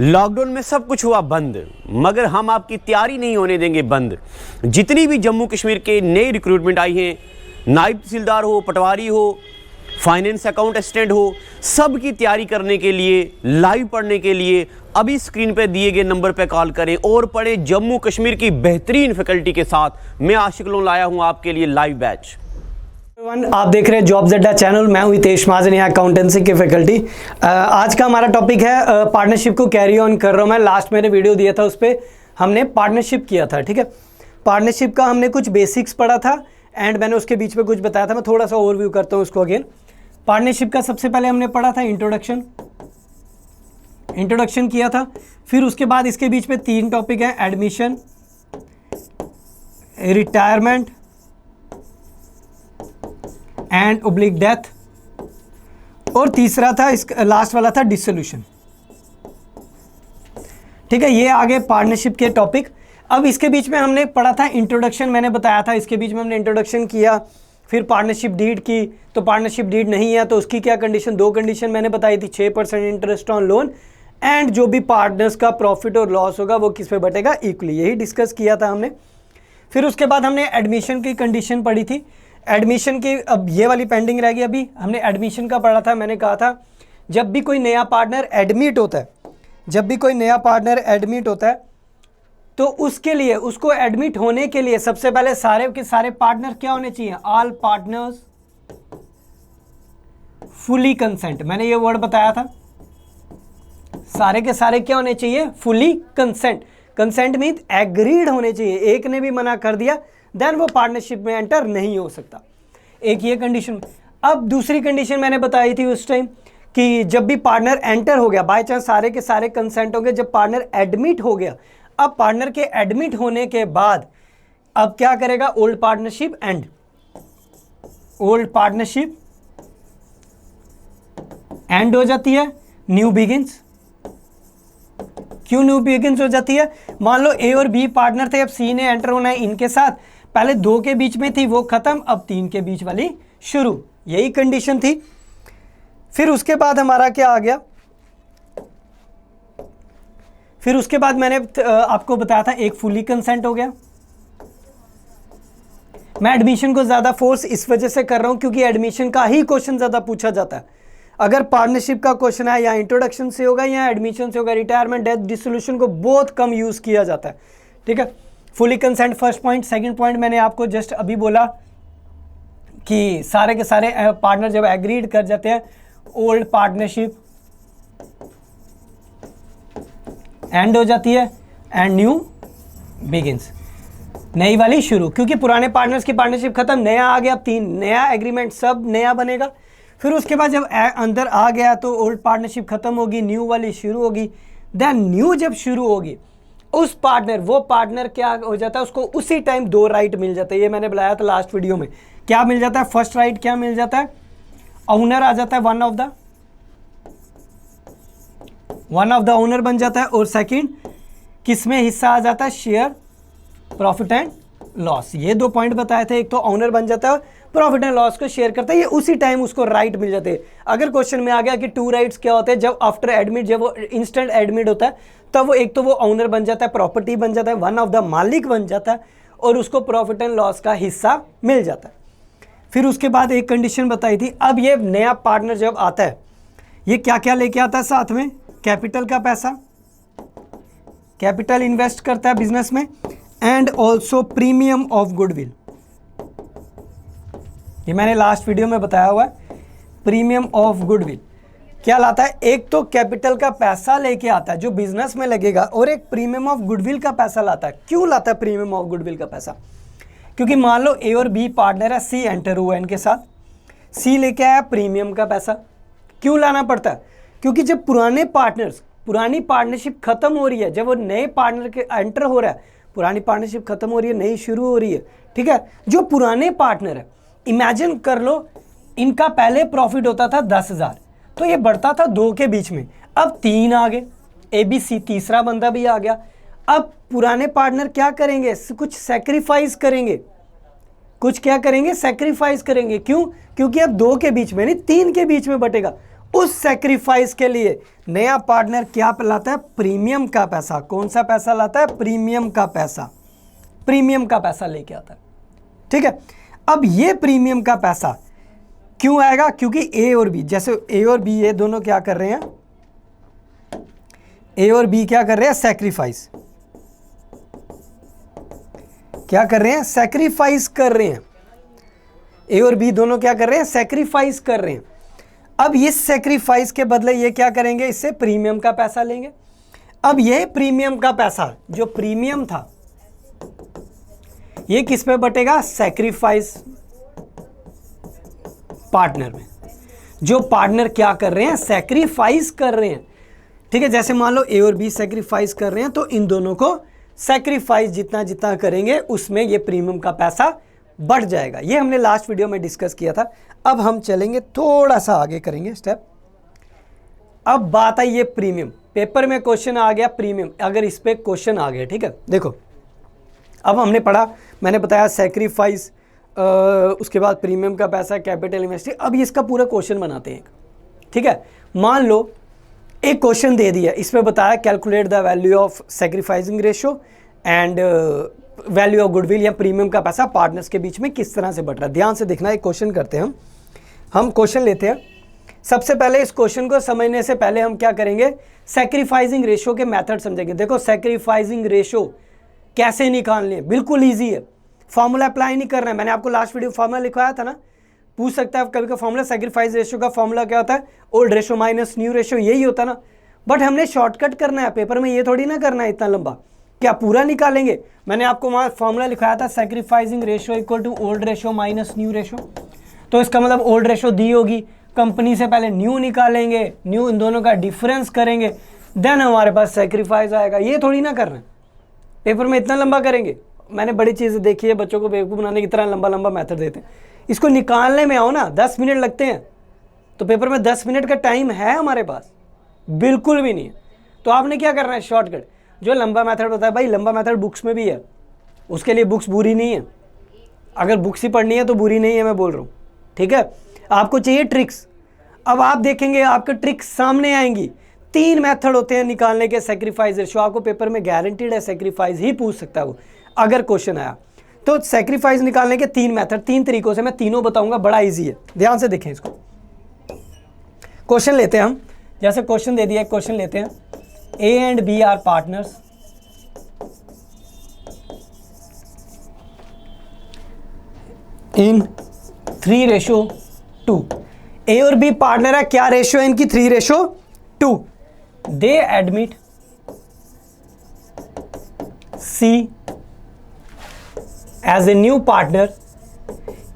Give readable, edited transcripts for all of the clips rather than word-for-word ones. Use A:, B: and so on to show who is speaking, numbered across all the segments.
A: Lockdown में सब कुछ हुआ बंद, मगर हम आपकी तैयारी नहीं होने देंगे बंद। जितनी भी जम्मू कश्मीर के नए रिक्रूटमेंट आई हैं, नायब तहसीलदार हो, पटवारी हो, फाइनेंस अकाउंट असिस्टेंट हो, सब की तैयारी करने के लिए, लाइव पढ़ने के लिए अभी स्क्रीन पे दिए गए नंबर पे कॉल करें और पढ़ें जम्मू कश्मीर की बेहतरीन फैकल्टी के साथ। मैं आशिक लोन लाया हूँ आपके लिए लाइव बैच।
B: आप देख रहे हैं जॉब्स अड्डा चैनल। मैं हूं हितेश महाजन, यहाँ अकाउंटेंसी की फैकल्टी। आज का हमारा टॉपिक है पार्टनरशिप को कैरी ऑन कर रहा हूं मैं। लास्ट मैंने वीडियो दिया था, उस पर हमने पार्टनरशिप किया था, ठीक है। पार्टनरशिप का हमने कुछ बेसिक्स पढ़ा था एंड मैंने उसके बीच में कुछ बताया था। मैं थोड़ा सा ओवरव्यू करता हूँ उसको अगेन। पार्टनरशिप का सबसे पहले हमने पढ़ा था इंट्रोडक्शन किया था। फिर उसके बाद इसके बीच में 3 टॉपिक हैं, admission, retirement and oblique death, और तीसरा था इस लास्ट वाला था डिसोल्यूशन, ठीक है। ये आगे पार्टनरशिप के टॉपिक। अब इसके बीच में हमने पढ़ा था इंट्रोडक्शन, मैंने बताया था इसके बीच में हमने इंट्रोडक्शन किया। फिर पार्टनरशिप डीड की, तो पार्टनरशिप डीड नहीं है तो उसकी क्या कंडीशन, 2 कंडीशन मैंने बताई थी, 6% इंटरेस्ट ऑन लोन एंड जो भी पार्टनर्स का प्रॉफिट और लॉस होगा वो किस पे बटेगा, इक्वली। यही डिस्कस किया था हमने। फिर उसके बाद हमने एडमिशन की कंडीशन पढ़ी थी। एडमिशन की अब ये वाली पेंडिंग रह गई। अभी हमने एडमिशन का पढ़ा था। मैंने कहा था जब भी कोई नया पार्टनर एडमिट होता है, तो उसके लिए, उसको एडमिट होने के लिए सबसे पहले सारे के सारे पार्टनर क्या होने चाहिए, ऑल पार्टनर्स फुली कंसेंट। मैंने ये वर्ड बताया था, सारे के सारे क्या होने चाहिए, fully consent. Consent mean agreed होने चाहिए। एक ने भी मना कर दिया देन वो पार्टनरशिप में एंटर नहीं हो सकता। एक ये कंडीशन। अब दूसरी कंडीशन मैंने बताई थी उस टाइम कि जब भी पार्टनर एंटर हो गया, बाय चांस सारे के सारे कंसेंट हो गए, जब पार्टनर एडमिट हो गया, अब पार्टनर के एडमिट होने के बाद अब क्या करेगा, old partnership and old partnership and हो जाती है, न्यू बिगिंस। क्यों न्यू बिगिंस हो जाती है, मान लो ए और बी पार्टनर थे, अब सी ने एंटर होना है इनके साथ, पहले 2 के बीच में थी वो खत्म, अब 3 के बीच वाली शुरू, यही कंडीशन थी। फिर उसके बाद हमारा क्या आ गया, फिर उसके बाद मैंने आपको बताया था एक फुली कंसेंट हो गया। मैं एडमिशन को ज्यादा फोर्स इस वजह से कर रहा हूं क्योंकि एडमिशन का ही क्वेश्चन ज्यादा पूछा जाता है। अगर पार्टनरशिप का क्वेश्चन है या इंट्रोडक्शन से होगा या एडमिशन से होगा, रिटायरमेंट, डेथ, डिसोल्यूशन को बहुत कम यूज किया जाता है, ठीक है। Fully consent first point. Second point मैंने आपको जस्ट अभी बोला कि सारे के सारे पार्टनर जब एग्रीड कर जाते हैं, ओल्ड पार्टनरशिप एंड हो जाती है एंड न्यू बिगिंस, नई वाली शुरू। क्योंकि पुराने पार्टनर्स की पार्टनरशिप खत्म, नया आ गया, 3 नया एग्रीमेंट, सब नया बनेगा। फिर उसके बाद जब अंदर आ गया तो ओल्ड पार्टनरशिप खत्म होगी, न्यू वाली शुरू होगी। देन न्यू जब शुरू होगी, उस पार्टनर, वो पार्टनर क्या हो जाता है, उसको उसी टाइम 2 राइट मिल जाते हैं। ये मैंने बताया था लास्ट वीडियो में। क्या मिल जाता है, फर्स्ट राइट क्या मिल जाता है, ओनर आ जाता है, वन ऑफ द ओनर बन जाता है। और सेकंड किसमें हिस्सा आ जाता है, शेयर, प्रॉफिट एंड लॉस। ये 2 पॉइंट बताए थे। एक तो ओनर बन जाता है, प्रॉफिट एंड लॉस को शेयर करता है, ये उसी टाइम उसको राइट मिल जाते हैं। अगर क्वेश्चन में आ गया कि 2 राइट्स क्या होते हैं, जब आफ्टर एडमिट, जब वो इंस्टेंट एडमिट होता है, तब वो एक तो वो ओनर बन जाता है, प्रॉपर्टी बन जाता है, वन ऑफ द मालिक बन जाता है और उसको प्रॉफिट एंड लॉस का हिस्सा मिल जाता है। फिर उसके बाद एक कंडीशन बताई थी। अब ये नया पार्टनर जब आता है, ये क्या क्या लेके आता है साथ में, कैपिटल का पैसा, कैपिटल इन्वेस्ट करता है बिजनेस में, and also premium of goodwill. ये मैंने लास्ट वीडियो में बताया हुआ है। प्रीमियम ऑफ गुडविल क्या लाता है, एक तो कैपिटल का पैसा लेके आता है जो बिजनेस में लगेगा, और एक प्रीमियम ऑफ गुडविल का पैसा लाता है। क्यों लाता है प्रीमियम ऑफ गुडविल का पैसा, क्योंकि मान लो ए और बी पार्टनर है, सी एंटर हुआ इनके साथ, सी लेके आया प्रीमियम का पैसा। क्यों लाना पड़ता है, क्योंकि जब पुराने पार्टनर्स, पुरानी पार्टनरशिप खत्म हो रही है, जब वो नए पार्टनर के एंटर हो रहा है, पुरानी पार्टनरशिप खत्म हो रही है, नई शुरू हो रही है, ठीक है। जो पुराने पार्टनर है, इमेजिन कर लो इनका पहले प्रॉफिट होता था 10,000, तो ये बढ़ता था 2 के बीच में, अब 3 आ गए, ABC तीसरा बंदा भी आ गया। अब पुराने पार्टनर क्या करेंगे, कुछ सेक्रीफाइस करेंगे, कुछ क्या करेंगे, सेक्रीफाइस करेंगे। क्यों, क्योंकि अब 2 के बीच में नहीं 3 के बीच में बटेगा। उस सेक्रीफाइस के लिए नया पार्टनर क्या लाता है? प्रीमियम का पैसा। कौन सा पैसा लाता है? प्रीमियम का पैसा। प्रीमियम का पैसा लेके आता है, ठीक है। अब ये प्रीमियम का पैसा क्यों आएगा? क्योंकि ए और बी, जैसे ए और बी ये दोनों क्या कर रहे हैं? ए और बी क्या कर रहे हैं? सैक्रिफाइस। क्या कर रहे हैं? सैक्रिफाइस कर रहे हैं। ए और बी दोनों क्या कर रहे हैं? सैक्रिफाइस कर रहे हैं। अब इस सैक्रिफाइस के बदले ये क्या करेंगे? इससे प्रीमियम का पैसा लेंगे। अब ये प्रीमियम का पैसा जो प्रीमियम था ये किस पे बटेगा? सैक्रिफाइस पार्टनर में। जो पार्टनर क्या कर रहे हैं? सैक्रिफाइस कर रहे हैं, ठीक है। जैसे मान लो ए और बी सैक्रिफाइस कर रहे हैं, तो इन दोनों को सैक्रिफाइस जितना जितना करेंगे उसमें ये प्रीमियम का पैसा बढ़ जाएगा। ये हमने लास्ट वीडियो में डिस्कस किया था। अब हम चलेंगे थोड़ा सा आगे, करेंगे स्टेप। अब बात आई ये प्रीमियम। पेपर में क्वेश्चन आ गया प्रीमियम, अगर इस पे क्वेश्चन आ गया, ठीक है। देखो अब हमने पढ़ा, मैंने बताया सैक्रिफाइस, उसके बाद प्रीमियम का पैसा, कैपिटल इन्वेस्टिंग। अब इसका पूरा क्वेश्चन बनाते हैं, ठीक है। मान लो एक क्वेश्चन दे दिया, इसमें बताया calculate the value of sacrificing ratio and value of goodwill या प्रीमियम का पैसा पार्टनर्स के बीच में किस तरह से बढ़ रहा है। ध्यान से देखना, एक क्वेश्चन करते हैं हम क्वेश्चन लेते हैं। सबसे पहले इस क्वेश्चन को समझने से पहले हम क्या करेंगे? सैक्रिफाइसिंग रेशियो के मेथड समझेंगे। देखो सैक्रिफाइसिंग रेशियो कैसे निकालने, बिल्कुल ईजी है। फॉर्मूला अप्लाई नहीं करना है, मैंने आपको लास्ट वीडियो फॉर्मूला लिखवाया था ना। पूछ सकता है कभी का फॉर्मूला, सैक्रिफाइस रेशियो का फॉर्मूला क्या होता है? Old ratio minus new ratio, यही होता है ना। बट हमने शॉर्टकट करना है, पेपर में ये थोड़ी ना करना है इतना लंबा। क्या पूरा निकालेंगे? मैंने आपको वहाँ फॉर्मूला लिखाया था, sacrificing ratio equal to old ratio minus new ratio. तो इसका मतलब ओल्ड रेशियो दी होगी, कंपनी से पहले न्यू निकालेंगे, न्यू इन दोनों का डिफरेंस करेंगे, देन हमारे पास सैक्रिफाइस आएगा। ये थोड़ी ना करना है, पेपर में इतना लंबा करेंगे। मैंने बड़ी चीज़ें देखी है, बच्चों को बेवकूफ़ बनाने की तरह लंबा लंबा मेथड देते हैं। इसको निकालने में आओ ना, 10 मिनट लगते हैं, तो पेपर में 10 मिनट का टाइम है हमारे पास? बिल्कुल भी नहीं है। तो आपने क्या करना है? शॉर्टकट। जो लंबा मेथड होता है भाई, लंबा मेथड बुक्स में भी है, उसके लिए बुक्स बुरी नहीं है। अगर बुक्स ही पढ़नी है तो बुरी नहीं है, मैं बोल रहा हूँ, ठीक है। आपको चाहिए ट्रिक्स। अब आप देखेंगे आपके ट्रिक्स सामने आएंगी। 3 मेथड होते हैं निकालने के सैक्रिफाइस रेशियो। आपको पेपर में गारंटीड है सैक्रिफाइस ही पूछ सकता है वो, अगर क्वेश्चन आया तो। सैक्रिफाइस निकालने के 3 मेथड, 3 तरीकों से, मैं तीनों बताऊंगा, बड़ा इजी है। ध्यान से देखें इसको। क्वेश्चन लेते हैं हम, जैसे क्वेश्चन दे दिया, क्वेश्चन लेते हैं। A and B are partners in 3:2। A और बी पार्टनर है, क्या रेशियो है इनकी? 3:2। They admit C as a new partner.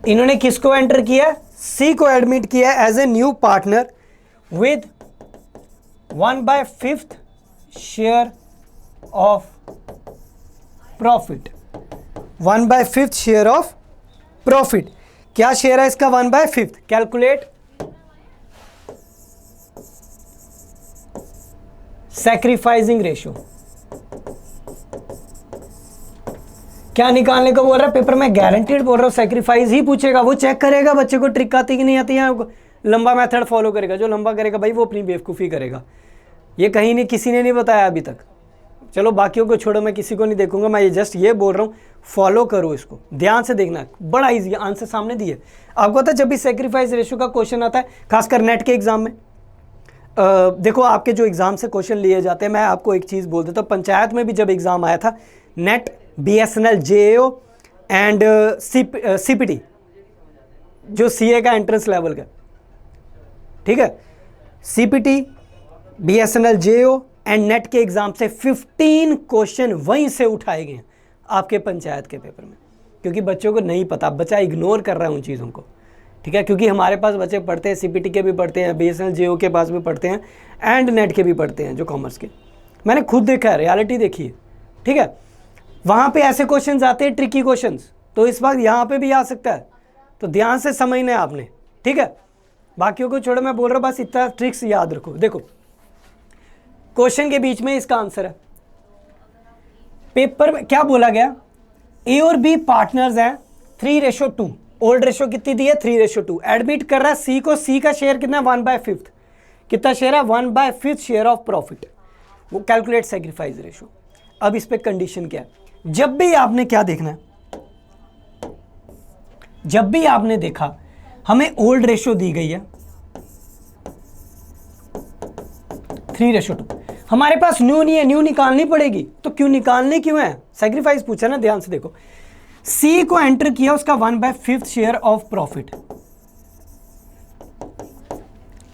B: इन्होंने किसको एंटर किया? सी को एडमिट किया as a new partner with 1/5 share of profit. 1/5 share of profit. क्या शेयर है इसका? 1/5। Calculate sacrificing ratio. क्या निकालने को बोल रहा है? पेपर में गारंटीड बोल रहा हूं, सैक्रिफाइस ही पूछेगा। वो चेक करेगा बच्चे को ट्रिक आती कि नहीं आती है, लंबा मेथड फॉलो करेगा। जो लंबा करेगा भाई वो अपनी बेवकूफ़ी करेगा। ये कहीं नहीं, किसी ने नहीं बताया अभी तक। चलो बाकियों को छोड़ो, मैं किसी को नहीं देखूंगा, मैं ये जस्ट ये बोल रहा हूँ, फॉलो करो इसको। ध्यान से देखना, बड़ा ईजी आंसर सामने दिए। आपको पता है जब भी सैक्रिफाइस रेशियो का क्वेश्चन आता है, खासकर नेट के एग्जाम में, देखो आपके जो एग्जाम से क्वेश्चन लिए जाते हैं, मैं आपको एक चीज़ बोल देता हूँ। पंचायत में भी जब एग्जाम आया था, net, BSNL, JAO and CPT, जो CA का एंट्रेंस लेवल का, ठीक है, CPT, BSNL, JAO and net के एग्जाम से 15 क्वेश्चन वहीं से उठाए गए हैं आपके पंचायत के पेपर में। क्योंकि बच्चों को नहीं पता, बच्चा इग्नोर कर रहा है उन चीज़ों को, ठीक है। क्योंकि हमारे पास बच्चे पढ़ते हैं, CPT के भी पढ़ते हैं, BSNL, JAO के पास भी पढ़ते हैं, एंड नेट के भी पढ़ते हैं जो कॉमर्स के। मैंने खुद देखा है, रियलिटी देखी है, ठीक है। वहाँ पे ऐसे क्वेश्चंस आते हैं, ट्रिकी क्वेश्चंस, तो इस बार यहाँ पे भी आ सकता है। तो ध्यान से समझना है आपने, ठीक है। बाकियों को छोड़ो, मैं बोल रहा हूँ बस इतना ट्रिक्स याद रखो। देखो क्वेश्चन के बीच में इसका आंसर है। पेपर में क्या बोला गया? ए और बी पार्टनर्स हैं 3:2। ओल्ड रेशियो कितनी दी है? 3:2। एडमिट कर रहा है सी को, सी का शेयर कितना? 1/5। कितना शेयर है, 1/5 शेयर ऑफ प्रॉफिट, वो कैलकुलेट सैक्रिफाइस रेशो। अब इस पे कंडीशन क्या है, जब भी आपने क्या देखना है, जब भी आपने देखा हमें ओल्ड रेशो दी गई है 3:2, हमारे पास न्यू नहीं है, न्यू निकालनी पड़ेगी, तो क्यों निकालने क्यों है, सैक्रिफाइस पूछा ना, ध्यान से देखो, सी को एंटर किया उसका 1/5 शेयर ऑफ प्रॉफिट,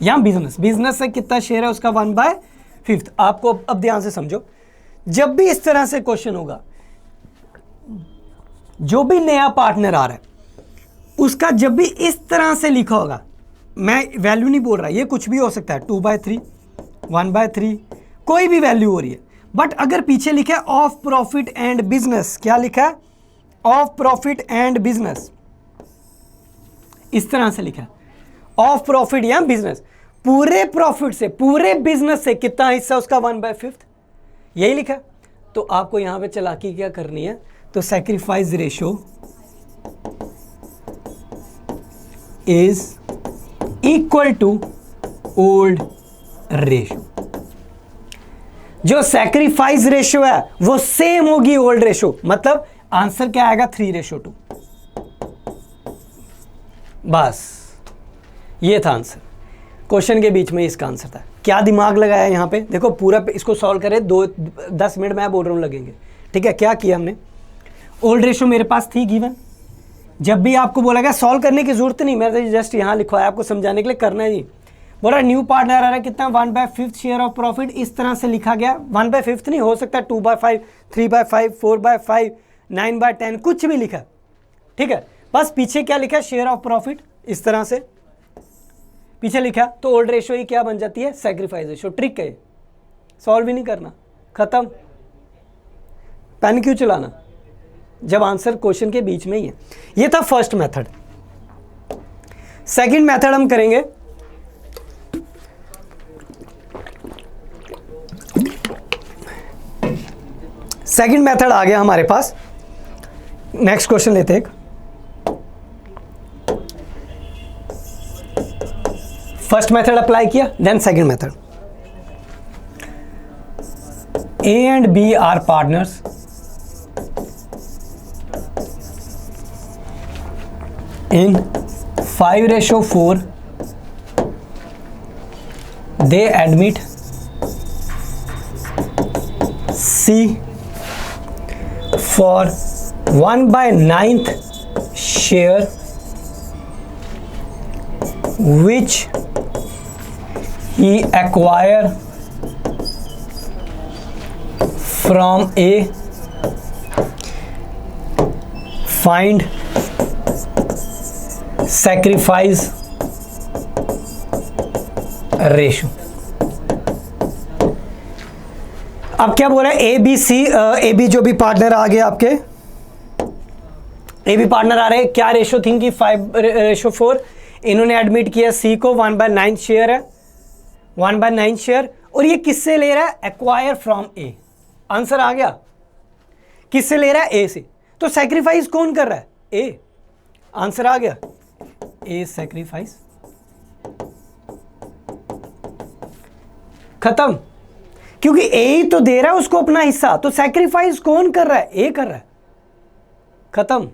B: यहां बिजनेस से कितना शेयर है उसका 1/5। आपको अब ध्यान से समझो, जब भी इस तरह से क्वेश्चन होगा, जो भी नया पार्टनर आ रहा है उसका जब भी इस तरह से लिखा होगा, मैं वैल्यू नहीं बोल रहा, ये कुछ भी हो सकता है, 2/3, 1/3, कोई भी वैल्यू हो रही है, बट अगर पीछे लिखा है ऑफ प्रॉफिट एंड बिजनेस, क्या लिखा है, ऑफ प्रॉफिट एंड बिजनेस, इस तरह से लिखा है ऑफ प्रॉफिट या बिजनेस, पूरे प्रॉफिट से, पूरे बिजनेस से कितना हिस्सा उसका 1/5, यही लिखा है। तो आपको यहां पे चालाकी क्या करनी है, तो sacrifice ratio is equal to old ratio. जो सैक्रिफाइस रेशो है वो सेम होगी ओल्ड रेशो, मतलब आंसर क्या आएगा, 3:2। बस ये था आंसर, क्वेश्चन के बीच में इसका आंसर था। क्या दिमाग लगाया यहाँ पे, देखो पूरा इसको सॉल्व करे 10 मिनट मैं बोल रहा हूँ लगेंगे, ठीक है। क्या किया हमने, ओल्ड रेशो मेरे पास थी गिवन, जब भी आपको बोला गया सॉल्व करने की जरूरत नहीं, मैं जस्ट यहाँ लिखवाया आपको समझाने के लिए, करना है जी। बोला न्यू पार्टनर आ रहा है कितना, 1/5 शेयर ऑफ प्रॉफिट, इस तरह से लिखा गया, 1/5 नहीं हो सकता, 2/5, 3/5, 4/5, 9/10, कुछ भी लिखा, ठीक है। बस पीछे क्या लिखा है, शेयर ऑफ प्रॉफिट, इस तरह से पीछे लिखा, तो ओल्ड रेशो ही क्या बन जाती है, सैक्रिफाइस रेशो। ट्रिक है, सॉल्व भी नहीं करना, खत्म। पेन क्यों चलाना जब आंसर क्वेश्चन के बीच में ही है। ये था फर्स्ट मेथड। सेकंड मेथड हम करेंगे, सेकंड मेथड आ गया हमारे पास, नेक्स्ट क्वेश्चन लेते हैं। फर्स्ट मेथड अप्लाई किया, then second method. A and B are partners, in 5:4 they admit C for 1/9 share which he acquire from A. Find sacrifice ratio. अब क्या बोल रहा है, A B C, A B जो भी पार्टनर आ गए आपके, ए बी पार्टनर आ रहे हैं, क्या रेशो थी कि 5:4, इन्होंने एडमिट किया सी को, 1/9 शेयर है, 1/9 शेयर, और ये किससे ले रहा है, एक्वायर फ्रॉम ए। आंसर आ गया, किससे ले रहा है, ए से, तो सैक्रिफाइस कौन कर रहा है, ए। आंसर आ गया, ए सैक्रिफाइस, खत्म। क्योंकि ए ही तो दे रहा है उसको अपना हिस्सा, तो सैक्रिफाइस कौन कर रहा है, ए कर रहा है, खत्म।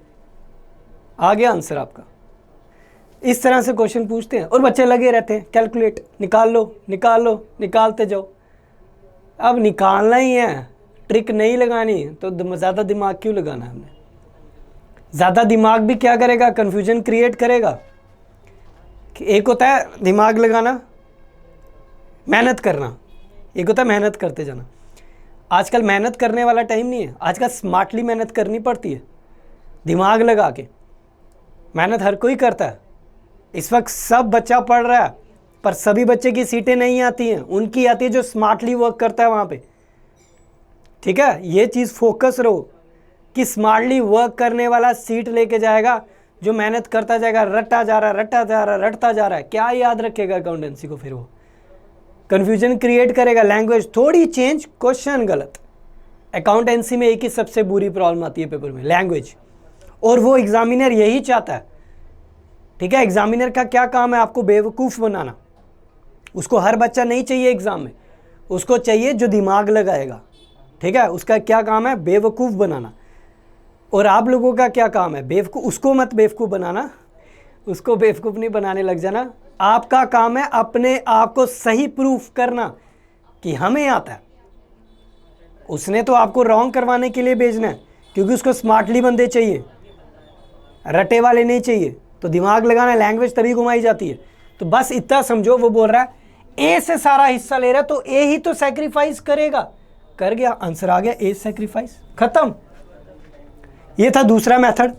B: आ गया आंसर आपका। इस तरह से क्वेश्चन पूछते हैं और बच्चे लगे रहते हैं, कैलकुलेट, निकाल लो निकाल लो, निकालते जाओ। अब निकालना ही है, ट्रिक नहीं लगानी, तो ज़्यादा दिमाग क्यों लगाना है हमने। ज़्यादा दिमाग भी क्या करेगा, कन्फ्यूजन क्रिएट करेगा। कि एक होता है दिमाग लगाना, मेहनत करना, एक होता है मेहनत करते जाना। आजकल मेहनत करने वाला टाइम नहीं है, आजकल स्मार्टली मेहनत करनी पड़ती है, दिमाग लगा के। मेहनत हर कोई करता है, इस वक्त सब बच्चा पढ़ रहा है, पर सभी बच्चे की सीटें नहीं आती हैं, उनकी आती है जो स्मार्टली वर्क करता है वहाँ पे, ठीक है। ये चीज़ फोकस रहो कि स्मार्टली वर्क करने वाला सीट लेके जाएगा, जो मेहनत करता जाएगा, रटता जा रहा है, रटता जा रहा है, रटता जा रहा है, क्या याद रखेगा अकाउंटेंसी को, फिर वो कन्फ्यूजन क्रिएट करेगा। लैंग्वेज थोड़ी चेंज, क्वेश्चन गलत। अकाउंटेंसी में एक ही सबसे बुरी प्रॉब्लम आती है पेपर में, लैंग्वेज, और वो एग्जामिनर यही चाहता है, ठीक है। एग्जामिनर का क्या काम है, आपको बेवकूफ़ बनाना, उसको हर बच्चा नहीं चाहिए एग्ज़ाम में, उसको चाहिए जो दिमाग लगाएगा, ठीक है। उसका क्या काम है? बेवकूफ़ बनाना। और आप लोगों का क्या काम है? बेवकूफ़। उसको मत बेवकूफ़ बनाना, उसको बेवकूफ़ नहीं बनाने लग जाना। आपका काम है अपने आप को सही प्रूफ करना कि हमें आता है। उसने तो आपको रॉन्ग करवाने के लिए भेजना है, क्योंकि उसको स्मार्टली बंदे चाहिए, रटे वाले नहीं चाहिए। तो दिमाग लगाना, लैंग्वेज तभी घुमाई जाती है। तो बस इतना समझो, वो बोल रहा है ए से सारा हिस्सा ले रहा है, तो ए ही तो सेक्रीफाइस करेगा। कर गया, आंसर आ गया, ए सेक्रीफाइस, खत्म। ये था दूसरा मेथड।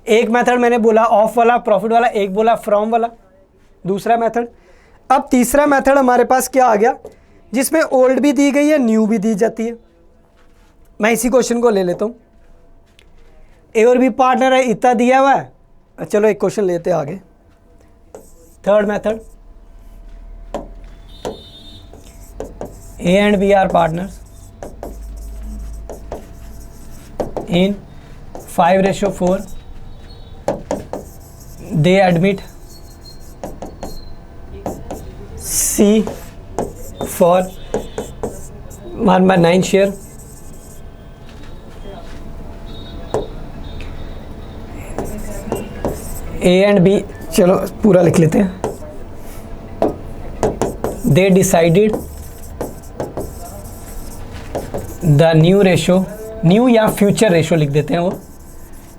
B: एक मेथड मैंने बोला ऑफ वाला, प्रॉफिट वाला, एक बोला फ्रॉम वाला, दूसरा मेथड। अब तीसरा मेथड हमारे पास क्या आ गया, जिसमें ओल्ड भी दी गई है, न्यू भी दी जाती है। मैं इसी क्वेश्चन को ले लेता हूँ। ए और बी पार्टनर है, इतना दिया हुआ है। चलो एक क्वेश्चन लेते हैं आगे। Third method, A and B are partners in 5:4, they admit C for 1/9 share, A and B, चलो पूरा लिख लेते हैं। They decided the new ratio, new या फ्यूचर रेशो लिख देते हैं, वो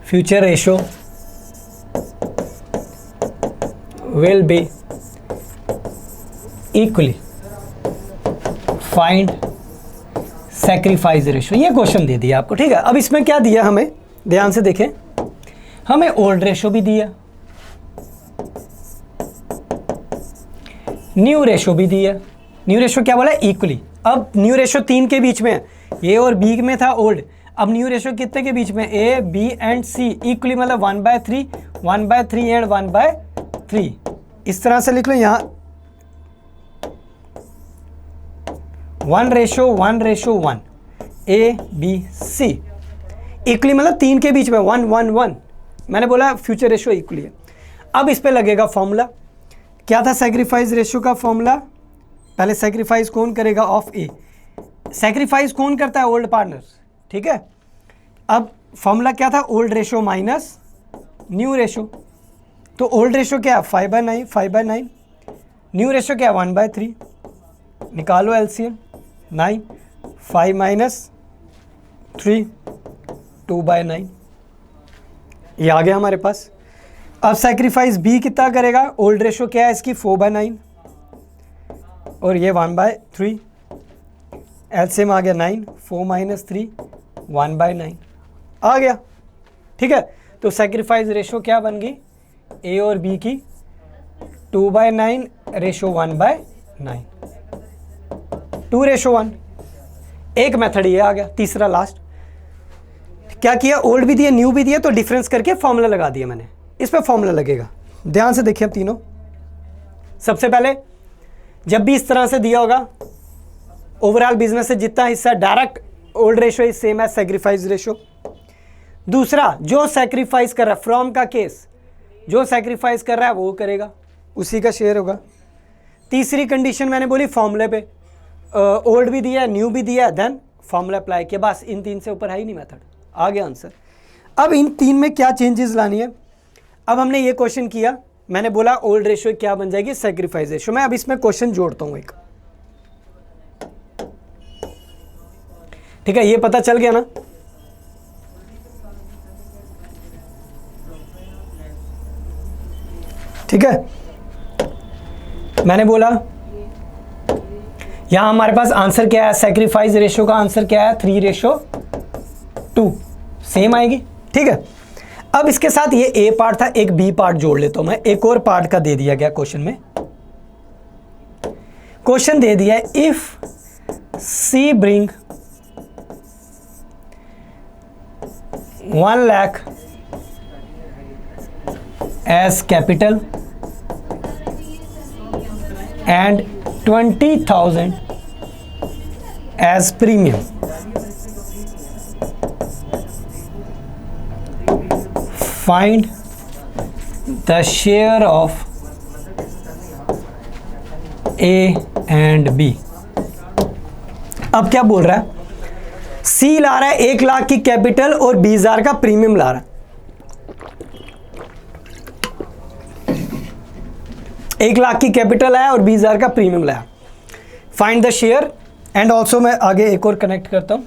B: future ratio will be equally find sacrifice ratio. ये क्वेश्चन दे दिया आपको, ठीक है। अब इसमें क्या दिया हमें, ध्यान से देखें। हमें ओल्ड रेशो भी दिया, न्यू रेशो भी दिया। न्यू रेशो क्या बोला? इक्वली। अब न्यू रेशो 3 के बीच में है, ए और बी में था ओल्ड। अब न्यू रेशो कितने के बीच में? ए, बी एंड सी, इक्वली मतलब 1/3, 1/3 एंड 1/3। इस तरह से लिख लो यहाँ 1:1:1, ए बी सी, इक्वली मतलब 3 के बीच में 1 1 1। मैंने बोला फ्यूचर रेशो इक्वली है। अब इस पे लगेगा फॉर्मूला। क्या था सैक्रिफाइस रेशो का फॉर्मूला? पहले सैक्रिफाइस कौन करेगा? Of A. सैक्रिफाइस कौन करता है? ओल्ड पार्टनर्स, ठीक है। अब फॉर्मूला क्या था? Old ratio minus new ratio. तो ओल्ड रेशो क्या है? 5/9। न्यू रेशो क्या है? 1/3। निकालो एलसीएम, 9, 5 - 3, 2/9। ये आ गया हमारे पास। अब सैक्रिफाइस बी कितना करेगा? ओल्ड रेशो क्या है इसकी? 4/9 और ये 1/3। एलसीएम आ गया 9, 4 - 3, 1/9 आ गया, ठीक है। तो सैक्रिफाइस रेशो क्या बन गई? ए और बी की 2/9 रेशो 1/9, 2:1। एक मेथड ये आ गया, तीसरा लास्ट। क्या किया? ओल्ड भी दिया, न्यू भी दिया, तो डिफरेंस करके फॉर्मूला लगा दिया मैंने। इस पे फॉर्मूला लगेगा, ध्यान से देखिए अब तीनों। सबसे पहले जब भी इस तरह से दिया होगा, ओवरऑल बिजनेस से जितना हिस्सा direct old ratio is same as sacrifice ratio. दूसरा, जो सैक्रिफाइस कर रहा है, फ्रॉम का केस, जो सैक्रिफाइस कर रहा है वो करेगा, उसी का शेयर होगा। तीसरी कंडीशन मैंने बोली फॉर्मूले पे, ओल्ड भी दिया, न्यू भी दिया, देन फॉर्मूला अप्लाई किया। बस इन 3 से ऊपर है ही नहीं मेथड, आ गया आंसर। अब इन 3 में क्या चेंजेस लानी है? अब हमने ये क्वेश्चन किया, मैंने बोला ओल्ड रेशो क्या बन जाएगी? Sacrifice ratio. मैं अब इसमें क्वेश्चन जोड़ता हूं एक, ठीक है। ये पता चल गया ना? ठीक है, मैंने बोला यहां हमारे पास आंसर क्या है? सैक्रिफाइस रेशो का आंसर क्या है? 3:2, सेम आएगी, ठीक है। अब इसके साथ ये ए पार्ट था, एक बी पार्ट जोड़ लेता हूं मैं। एक और पार्ट का दे दिया गया क्वेश्चन में। क्वेश्चन दे दिया है, if C bring 1 lakh as capital and 20,000 as premium, find the share of A and B. अब क्या बोल रहा है, सी ला रहा है 1 लाख की कैपिटल और 20,000 का प्रीमियम ला रहा है। 1 लाख की कैपिटल आया और 20,000 का प्रीमियम लाया। Find the share and also मैं आगे एक और कनेक्ट करता हूं,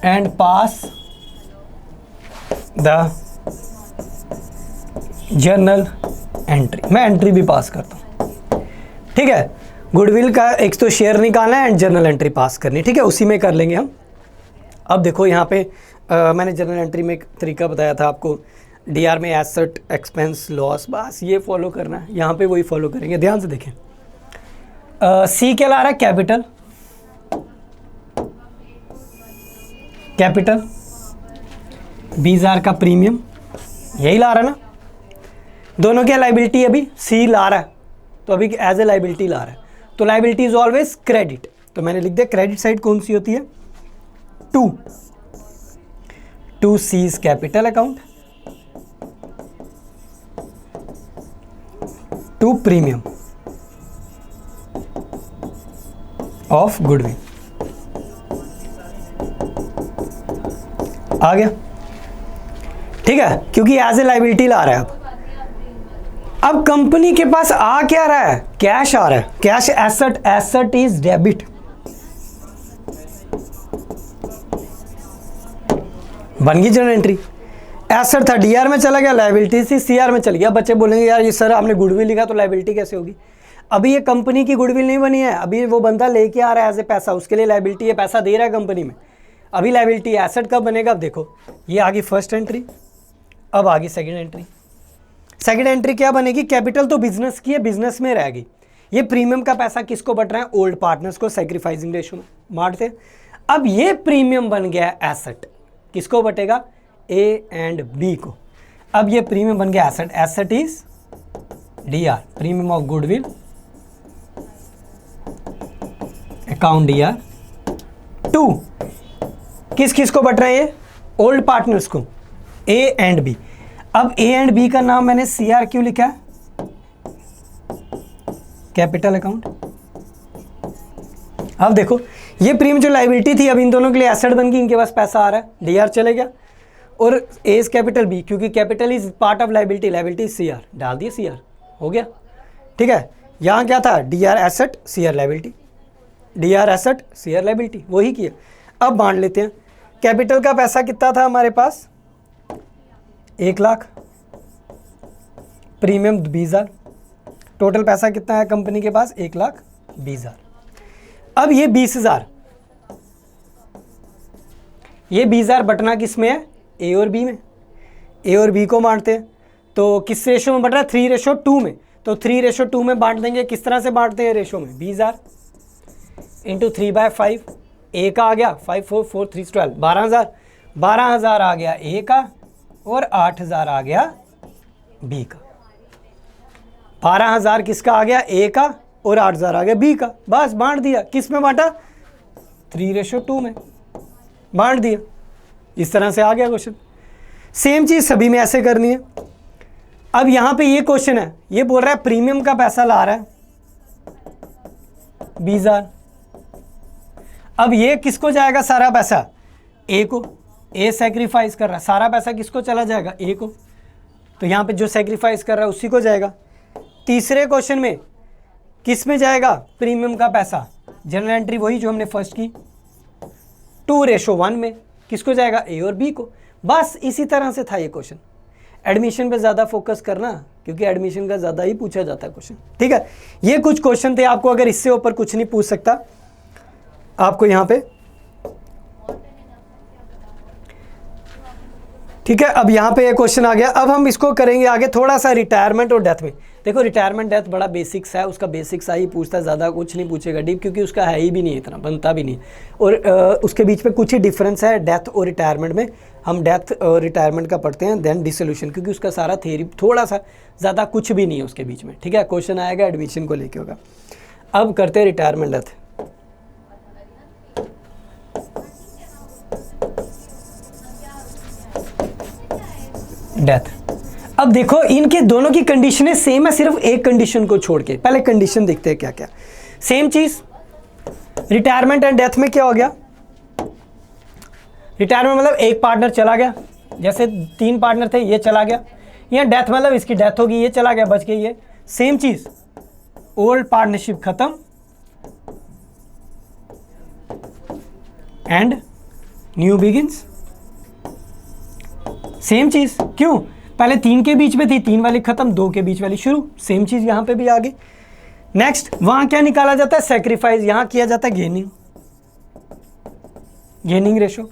B: and pass the journal entry. मैं एंट्री भी पास करता हूं, ठीक है। गुडविल का एक तो शेयर निकालना है एंड जर्नल एंट्री पास करनी, ठीक है, उसी में कर लेंगे हम। अब देखो यहाँ पे मैंने जर्नल एंट्री में एक तरीका बताया था आपको, डीआर में एसेट एक्सपेंस लॉस, बस ये फॉलो करना है, यहाँ पे वही फॉलो करेंगे। ध्यान से देखें, सी क्या ला रहा है, कैपिटल, कैपिटल 20,000 का प्रीमियम, यही ला रहा है ना। दोनों क्या लाइबिलिटी अभी सी ला रहा है, तो अभी एज ए लाइबिलिटी ला रहा है, तो लाइबिलिटी इज ऑलवेज क्रेडिट। तो मैंने लिख दिया क्रेडिट साइड कौन सी होती है, to C's capital account to premium of goodwill. आ गया, ठीक है, क्योंकि एज ए लाइबिलिटी ला रहा है। अब कंपनी के पास आ क्या रहा है, कैश आ रहा है, cash asset, asset is debit. बन गई जर्नल एंट्री। एसेट था डीआर में चला गया, लायबिलिटी थी सीआर में चल गया। बच्चे बोलेंगे यार ये सर आपने गुडविल लिखा तो लायबिलिटी कैसे होगी। अभी ये कंपनी की गुडविल नहीं बनी है, अभी वो बंदा लेके आ रहा है एज ए पैसा, उसके लिए लायबिलिटी है, पैसा दे रहा है कंपनी में, अभी लायबिलिटी है। एसेट कब बनेगा, अब देखो ये आ गई फर्स्ट एंट्री, अब आ गई सेकेंड एंट्री। सेकेंड एंट्री क्या बनेगी, कैपिटल तो बिजनेस की है, बिजनेस में रहेगी। ये प्रीमियम का पैसा किसको बट रहा है, ओल्ड पार्टनर्स को सैक्रिफाइसिंग रेशो में बांटते। अब ये प्रीमियम बन गया एसेट, किसको बटेगा, ए एंड बी को। अब ये प्रीमियम बन गया asset, asset is DR, premium of goodwill account DR to किस किस को बट रहे हैं, ओल्ड पार्टनर्स को, ए एंड बी। अब ए एंड बी का नाम मैंने सी आर क्यों लिखा है, कैपिटल अकाउंट। अब देखो ये प्रीमियम जो लायबिलिटी थी, अब इन दोनों के लिए एसेट बन गई, इनके पास पैसा आ रहा है, डी आर चले गया, और ए इज कैपिटल बी, क्योंकि capital is part of liability, liability C R, डाल दिया सी आर, हो गया, ठीक है। यहाँ क्या था, D R asset C R liability, D R asset C R liability, वही किया। अब बांट लेते हैं, कैपिटल का पैसा कितना था हमारे पास, 1 लाख, प्रीमियम 20,000, टोटल पैसा कितना है कंपनी के पास, 1,20,000। अब ये 20,000, ये 20,000 बटना किस में है, ए और बी में, ए और बी को बांटते हैं। तो किस रेशो में बट रहा है, 3:2 में, तो 3:2 में बांट देंगे। किस तरह से बांटते हैं रेशो में, 20,000 इंटू 3/5, ए का आ गया 5 4 4 3 12, 12,000, 12,000 आ गया ए का, और 8,000 आ गया बी का। 12,000 किसका आ गया, ए का, और 8,000 आ गया बी का। बस बांट दिया, किस में बांटा, 3:2 में बांट दिया। इस तरह से आ गया क्वेश्चन। सेम चीज सभी में ऐसे करनी है। अब यहां पे ये क्वेश्चन है, ये बोल रहा है प्रीमियम का पैसा ला रहा है 20,000। अब ये किसको जाएगा सारा पैसा, ए को, ए सैक्रिफाइस कर रहा है, सारा पैसा किसको चला जाएगा, ए को, तो यहाँ पे जो सैक्रिफाइस कर रहा है उसी को जाएगा। तीसरे क्वेश्चन में किस में जाएगा, प्रीमियम का पैसा, जनरल एंट्री वही जो हमने फर्स्ट की, 2:1 में, किसको जाएगा, ए और बी को। बस इसी तरह से था ये क्वेश्चन। एडमिशन पे ज़्यादा फोकस करना, क्योंकि एडमिशन का ज़्यादा ही पूछा जाता है क्वेश्चन, ठीक है। ये कुछ क्वेश्चन थे, आपको अगर इससे ऊपर कुछ नहीं पूछ सकता आपको यहाँ पे, ठीक है। अब यहाँ पे ये क्वेश्चन आ गया। अब हम इसको करेंगे आगे थोड़ा सा रिटायरमेंट और डेथ में। देखो रिटायरमेंट डेथ बड़ा बेसिक्स है, उसका बेसिक्स ही पूछता है, ज़्यादा कुछ नहीं पूछेगा डीप, क्योंकि उसका है ही भी नहीं, इतना बनता भी नहीं। और उसके बीच में कुछ ही डिफरेंस है डेथ और रिटायरमेंट में। हम डेथ और रिटायरमेंट का पढ़ते हैं, देन डिसोल्यूशन, क्योंकि उसका सारा थ्योरी थोड़ा सा, ज़्यादा कुछ भी नहीं है उसके बीच में, ठीक है। क्वेश्चन आएगा एडमिशन को लेके होगा। अब करते हैं रिटायरमेंट डेथ। डेथ अब देखो इनके दोनों की कंडीशनें सेम है, सिर्फ एक कंडीशन को छोड़ के। पहले कंडीशन देखते हैं क्या क्या। सेम चीज रिटायरमेंट एंड डेथ में क्या हो गया, रिटायरमेंट मतलब एक पार्टनर चला गया, जैसे 3 पार्टनर थे, ये चला गया। यहाँ डेथ मतलब इसकी डेथ होगी, ये चला गया, बच गई ये। सेम चीज ओल्ड पार्टनरशिप खत्म एंड न्यू बिगिंस। सेम चीज, क्यों, पहले 3 के बीच में थी, 3 वाली खत्म, 2 के बीच वाली शुरू। सेम चीज यहां पे भी आ गई। नेक्स्ट वहां क्या निकाला जाता है, सैक्रिफाइस, यहां किया जाता है गेनिंग रेशो।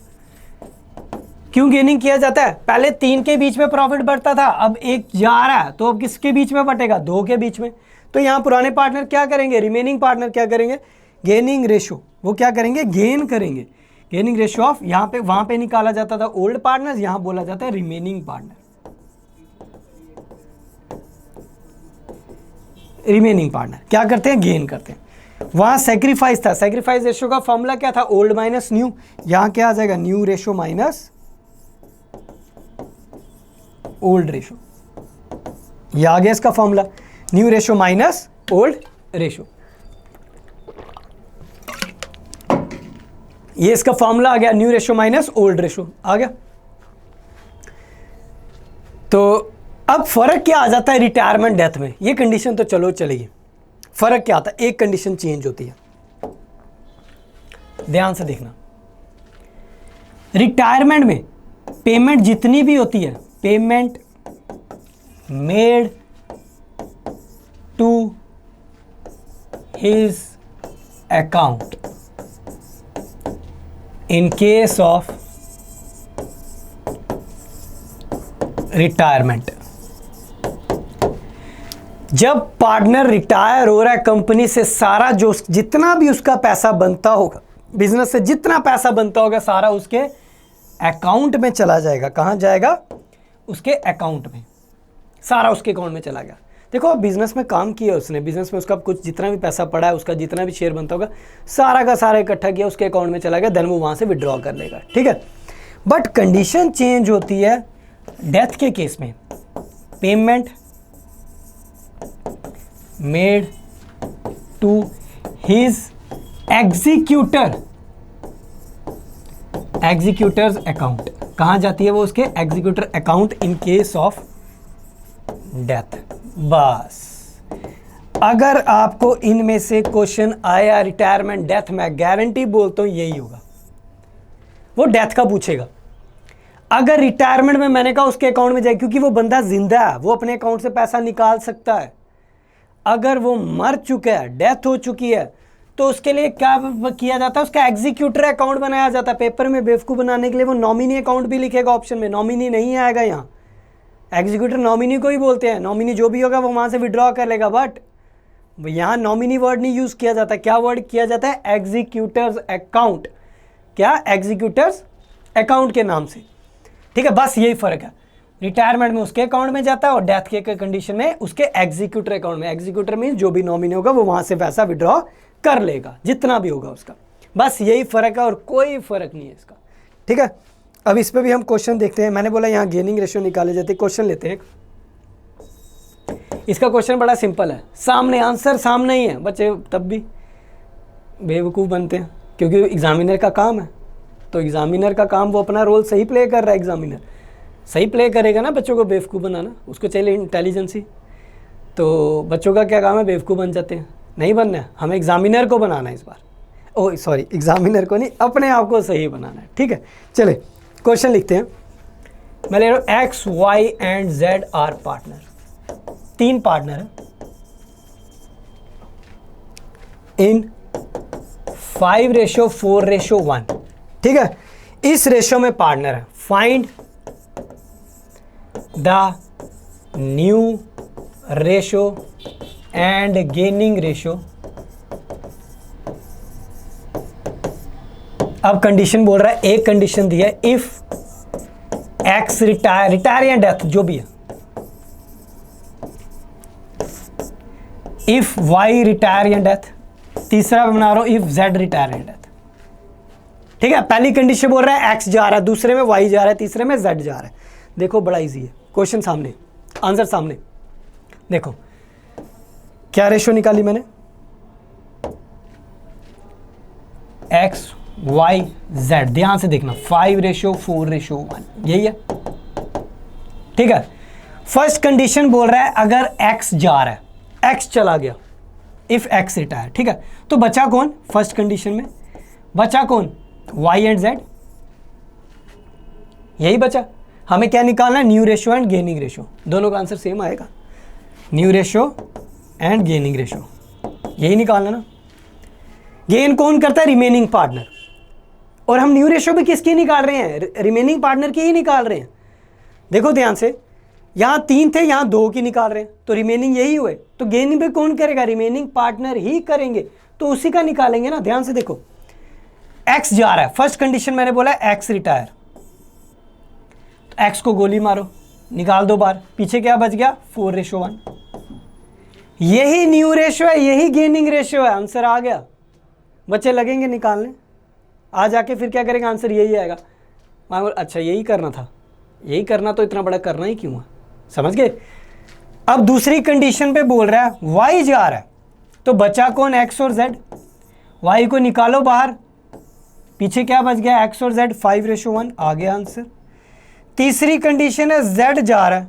B: क्यों गेनिंग किया जाता है, पहले 3 के बीच में प्रॉफिट बढ़ता था, अब 1 जा रहा है, तो अब किसके बीच में बटेगा, 2 के बीच में। तो यहां पुराने पार्टनर क्या करेंगे, रिमेनिंग पार्टनर क्या करेंगे, गेनिंग रेशो, वो क्या करेंगे, गेन करेंगे। गेनिंग रेशो ऑफ, यहाँ पे वहां पे निकाला जाता था ओल्ड पार्टनर, यहां बोला जाता है रिमेनिंग पार्टनर, रिमेनिंग पार्टनर क्या करते हैं, गेन करते हैं। वहां सैक्रिफाइस था, सैक्रिफाइस रेशो का फॉर्मूला क्या था, ओल्ड माइनस न्यू। यहां क्या आ जाएगा, new ratio minus old ratio. यह आ गया इसका formula, new ratio minus old ratio. ये इसका फॉर्मूला आ गया, new ratio minus old ratio आ गया। तो अब फर्क क्या आ जाता है रिटायरमेंट डेथ में, ये कंडीशन तो चलो चलेगी, फर्क क्या आता है, एक कंडीशन चेंज होती है, ध्यान से देखना। रिटायरमेंट में पेमेंट जितनी भी होती है, payment made to his account in case of retirement, जब पार्टनर रिटायर हो रहा है कंपनी से, सारा जो जितना भी उसका पैसा बनता होगा, बिजनेस से जितना पैसा बनता होगा, सारा उसके अकाउंट में चला जाएगा। कहां जाएगा, उसके अकाउंट में, सारा उसके अकाउंट में चला गया। देखो अब बिजनेस में काम किया उसने, बिजनेस में उसका कुछ जितना भी पैसा पड़ा है, उसका जितना भी शेयर बनता होगा, सारा का सारा इकट्ठा किया, उसके अकाउंट में चला गया, देन वो वहां से विड्रॉ कर लेगा, ठीक है। बट कंडीशन चेंज होती है डेथ के केस में, payment made to his executors account, कहां जाती है वो, उसके executor account in case of death. बस अगर आपको इनमें से क्वेश्चन आया रिटायरमेंट डेथ, मैं गारंटी बोलता हूं यही होगा, वो डेथ का पूछेगा। अगर रिटायरमेंट में मैंने कहा उसके अकाउंट में जाए, क्योंकि वो बंदा जिंदा है, वो अपने अकाउंट से पैसा निकाल सकता है। अगर वो मर चुका है, डेथ हो चुकी है, तो उसके लिए क्या किया जाता है, उसका एग्जीक्यूटर अकाउंट बनाया जाता है। पेपर में बेवकूफ़ बनाने के लिए वो नॉमिनी अकाउंट भी लिखेगा ऑप्शन में, नॉमिनी नहीं आएगा यहाँ। एग्जीक्यूटर नॉमिनी को ही बोलते हैं, नॉमिनी जो भी होगा वो वहाँ से विड्रॉ कर लेगा, बट यहाँ नॉमिनी वर्ड नहीं यूज़ किया जाता। क्या वर्ड किया जाता है, एग्जीक्यूटर्स अकाउंट, क्या, एग्जीक्यूटर्स अकाउंट के नाम से, ठीक है। बस यही फ़र्क है, रिटायरमेंट में उसके अकाउंट में जाता है और डेथ के कंडीशन में उसके एग्जीक्यूटर अकाउंट में। एग्जीक्यूटर मीन जो भी नॉमिनी होगा वो वहाँ से पैसा विड्रॉ कर लेगा, जितना भी होगा उसका। बस यही फ़र्क है और कोई फ़र्क नहीं है इसका, ठीक है। अब इस पे भी हम क्वेश्चन देखते हैं। मैंने बोला यहाँ गेनिंग रेशियो निकाले जाते हैं, क्वेश्चन लेते हैं। इसका क्वेश्चन बड़ा सिंपल है, सामने आंसर सामने ही है, बच्चे तब भी बेवकूफ़ बनते हैं, क्योंकि एग्जामिनर का काम है। तो एग्जामिनर का काम, वो अपना रोल सही प्ले कर रहा है, एग्जामिनर सही प्ले करेगा ना, बच्चों को बेवकूफ़ बनाना, उसको चाहिए इंटेलिजेंसी। तो बच्चों का क्या काम है, बेवकूफ़ बन जाते हैं, नहीं बनना है, हमें एग्जामिनर को बनाना है इस बार। ओह सॉरी, एग्जामिनर को नहीं, अपने आप को सही बनाना है, ठीक है। चले क्वेश्चन लिखते हैं। मैं ले रहा हूँ X Y and Z are partner, 3 partner है इन 5:4:1, ठीक है। इस रेशो में पार्टनर है। Find the new ratio and gaining ratio. अब कंडीशन बोल रहा है, एक कंडीशन दी है, इफ एक्स रिटायर या डेथ जो भी है, इफ वाई रिटायर या डेथ। तीसरा बना रहा हूं, इफ जेड रिटायर या डेथ, ठीक है। पहली कंडीशन बोल रहा है एक्स जा रहा है, दूसरे में वाई जा रहा है, तीसरे में जेड जा रहा है। देखो बड़ा इजी है क्वेश्चन सामने, आंसर सामने देखो, क्या रेशियो निकाली मैंने, एक्स वाई जेड, ध्यान से देखना 5:4:1, यही है। ठीक है, फर्स्ट कंडीशन बोल रहा है अगर एक्स जा रहा है, एक्स चला गया, इफ एक्स रिटायर। ठीक है, तो बचा कौन फर्स्ट कंडीशन में, बचा कौन, वाई एंड जेड, यही बचा। हमें क्या निकालना है, new ratio and gaining ratio, दोनों का आंसर सेम आएगा, new ratio and gaining ratio, यही निकालना ना। गेन कौन करता है, रिमेनिंग पार्टनर, और हम न्यू रेशियो भी किसकी निकाल रहे हैं, रिमेनिंग पार्टनर की ही निकाल रहे हैं। देखो ध्यान से, यहाँ 3 थे, यहाँ 2 की निकाल रहे हैं, तो रिमेनिंग यही हुए, तो गेनिंग भी कौन करेगा, रिमेनिंग पार्टनर ही करेंगे, तो उसी का निकालेंगे ना। ध्यान से देखो, एक्स जा रहा है, फर्स्ट कंडीशन मैंने बोला एक्स रिटायर, तो एक्स को गोली मारो, निकाल दो बार, पीछे क्या बच गया, 4:1, यही न्यू रेशियो है, यही गेनिंग रेशियो है, आंसर आ गया। बच्चे लगेंगे निकालने, आ जाके फिर क्या करेंगे, आंसर यही आएगा। अच्छा यही करना था, यही करना, तो इतना बड़ा करना ही क्यों है, समझ गए। अब दूसरी कंडीशन पे बोल रहा है वाई जा रहा है, तो बचा कौन, एक्स और जेड, वाई को निकालो बाहर, पीछे क्या बच गया, एक्स और जेड, 5:1, आ गया आंसर। तीसरी कंडीशन है जेड जा रहा है